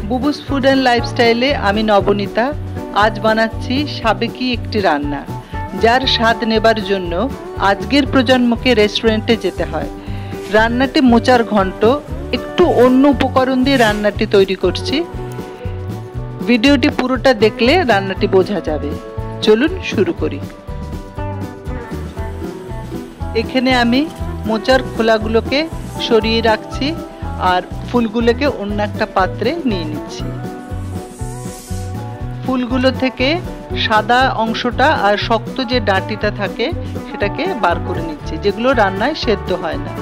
বুবুস food and লাইফস্টাইলে আমি নবনীতা। আজ বানাচ্ছি সাবেকি একটি রান্না, যার স্বাদ নেবার জন্য আজকের প্রজন্মকে রেস্টুরেন্টে যেতে হয়। রান্নাটি মোচার ঘন্ট। একটু অন্য উপকরণ দিয়ে রান্নাটি তৈরি করছি। ভিডিওটি পুরোটা দেখলে রান্নাটি বোঝা যাবে। চলুন শুরু করি। এখানে আমি মোচার খোলাগুলোকে সরিয়ে রাখছি আর ফুলগুলোকে অন্য একটা পাত্রে নিয়ে নিচ্ছি। ফুলগুলো থেকে সাদা অংশটা আর শক্ত যে ডাঁটিটা থাকে সেটাকে বার করে নিচ্ছি, যেগুলো রান্নায় সেদ্ধ হয় না।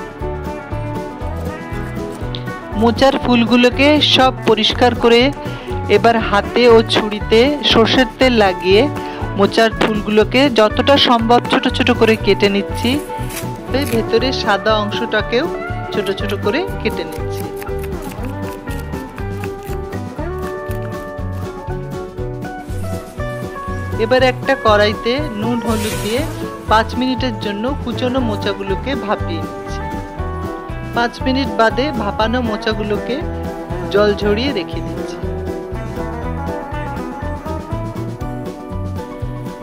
মোচার ফুলগুলোকে সব পরিষ্কার করে এবার হাতে ও ছুরিতে সর্ষের তেল লাগিয়ে মোচার ফুলগুলোকে যতটা সম্ভব ছোট ছোট করে কেটে নিচ্ছি। ভেতরে সাদা অংশটাকেও ছোট ছোট করে কেটে নিচ্ছি। এবার একটা কড়াইতে নুন হলুদ দিয়ে 5 মিনিটের জন্য কুচনো মোচাগুলোকে ভাপিয়ে নিচ্ছি। 5 মিনিট বাদে ভাপানো মোচাগুলোকে জল ঝরিয়ে রেখে দিচ্ছি।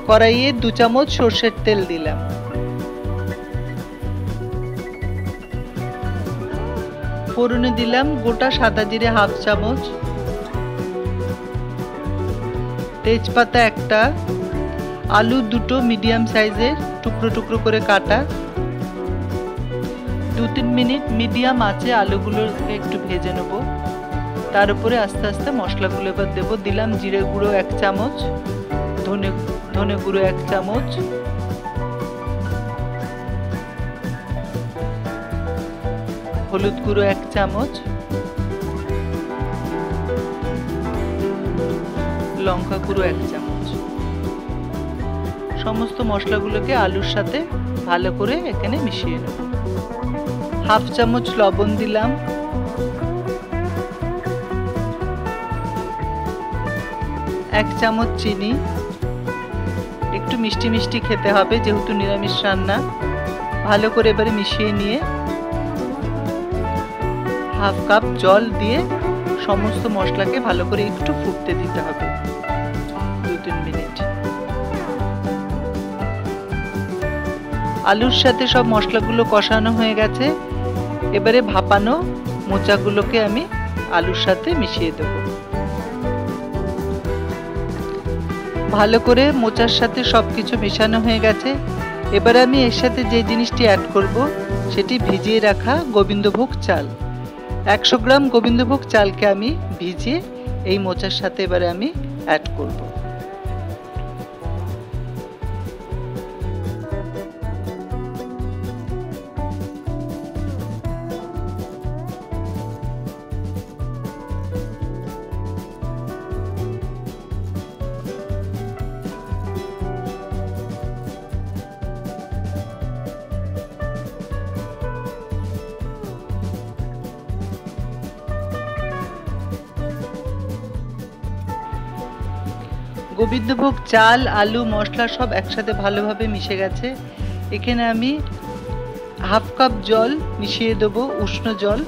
কড়াইয়ে 2 চামচ সর্ষের তেল দিলাম। ফোড়নে দিলাম গোটা সাদা জিরে 1/2 চামচ, তেজপাতা একটা, আলু 2টো মিডিয়াম সাইজের টুকরো টুকরো করে কাটা। 2-3 মিনিট মিডিয়াম আঁচে আলুগুলোকে একটু ভেজে নেব। তার উপরে আস্তে আস্তে মশলাগুলো এবার দেবো। দিলাম জিরে গুঁড়ো 1 চামচ, ধনে গুঁড়ো 1 চামচ, হলুদ গুঁড়ো 1 চামচ, লঙ্কা গুঁড়ো 1 চামচ। সমস্ত মশলাগুলোকে আলুর সাথে ভালো করে এখানে মিশিয়ে নেব। 1/2 চামচ লবণ দিলাম, 1 চামচ চিনি। একটু মিষ্টি মিষ্টি খেতে হবে যেহেতু নিরামিষ রান্না। ভালো করে এবারে মিশিয়ে নিয়ে 1/2 কাপ জল দিয়ে সমস্ত মশলাকে ভালো করে একটু ফুটতে দিতে হবে 2-3 মিনিট। আলুর সাথে সব মশলাগুলো কষানো হয়ে গেছে। এবারে ভাপানো মোচাগুলোকে আমি আলুর সাথে মিশিয়ে দেব। ভালো করে মোচার সাথে সবকিছু মেশানো হয়ে গেছে। এবার আমি এর সাথে যে জিনিসটি অ্যাড করব সেটি ভিজিয়ে রাখা গোবিন্দভোগ চাল। 100 গ্রাম গোবিন্দভোগ চালকে আমি ভিজিয়ে এই মোচার সাথে এবারে আমি অ্যাড করব। গোবিন্দভোগ চাল, আলু, মশলা সব একসাথে ভালোভাবে মিশে গেছে। এখানে আমি 1/2 কাপ জল মিশিয়ে দেবো, উষ্ণ জল,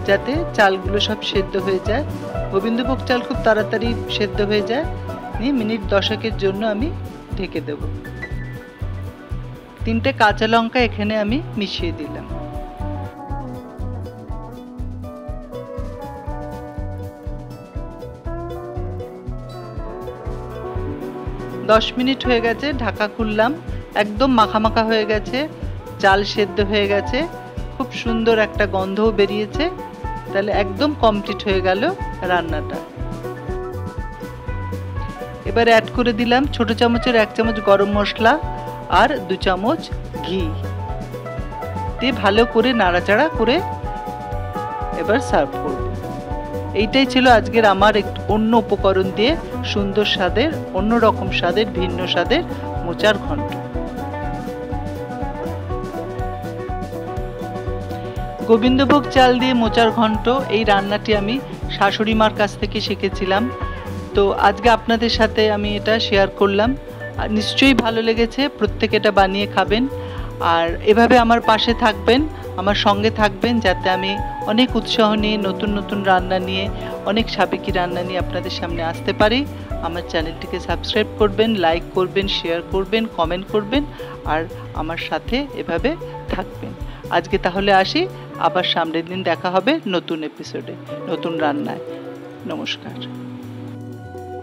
যাতে চালগুলো সব সেদ্ধ হয়ে যায়। গোবিন্দভোগ চাল খুব তাড়াতাড়ি সেদ্ধ হয়ে যায়। মিনিট 10-এর জন্য আমি ঢেকে দেব। 3টে কাঁচা লঙ্কা এখানে আমি মিশিয়ে দিলাম। দশ মিনিট হয়ে গেছে, ঢাকা খুললাম। একদম মাখা মাখা হয়ে গেছে, চাল সেদ্ধ হয়ে গেছে, খুব সুন্দর একটা গন্ধও বেরিয়েছে। তাহলে একদম কমপ্লিট হয়ে গেল রান্নাটা। এবার অ্যাড করে দিলাম ছোট চামচের 1 চামচ গরম মশলা আর 2 চামচ ঘি দিয়ে ভালো করে নাড়াচাড়া করে এবার সার্ভ করব। এইটাই ছিল আজকের আমার অন্য উপকরণ দিয়ে সুন্দর স্বাদের, অন্যরকম স্বাদের, ভিন্ন স্বাদের মোচার ঘন্ট। গোবিন্দভোগ চাল দিয়ে মোচার ঘন্ট এই রান্নাটি আমি শাশুড়ি মার কাছ থেকে শিখেছিলাম। তো আজকে আপনাদের সাথে আমি এটা শেয়ার করলাম। নিশ্চয়ই ভালো লেগেছে, প্রত্যেকে এটা বানিয়ে খাবেন আর এভাবে আমার পাশে থাকবেন। আমার সঙ্গে থাকবেন, যাতে আমি অনেক উৎসাহ নিয়ে নতুন নতুন রান্না নিয়ে, অনেক সাবেকি রান্না নিয়ে আপনাদের সামনে আসতে পারি। আমার চ্যানেলটিকে সাবস্ক্রাইব করবেন, লাইক করবেন, শেয়ার করবেন, কমেন্ট করবেন, আর আমার সাথে এভাবে থাকবেন। আজকে তাহলে আসি, আবার সামনের দিন দেখা হবে নতুন এপিসোডে, নতুন রান্নায়। নমস্কার।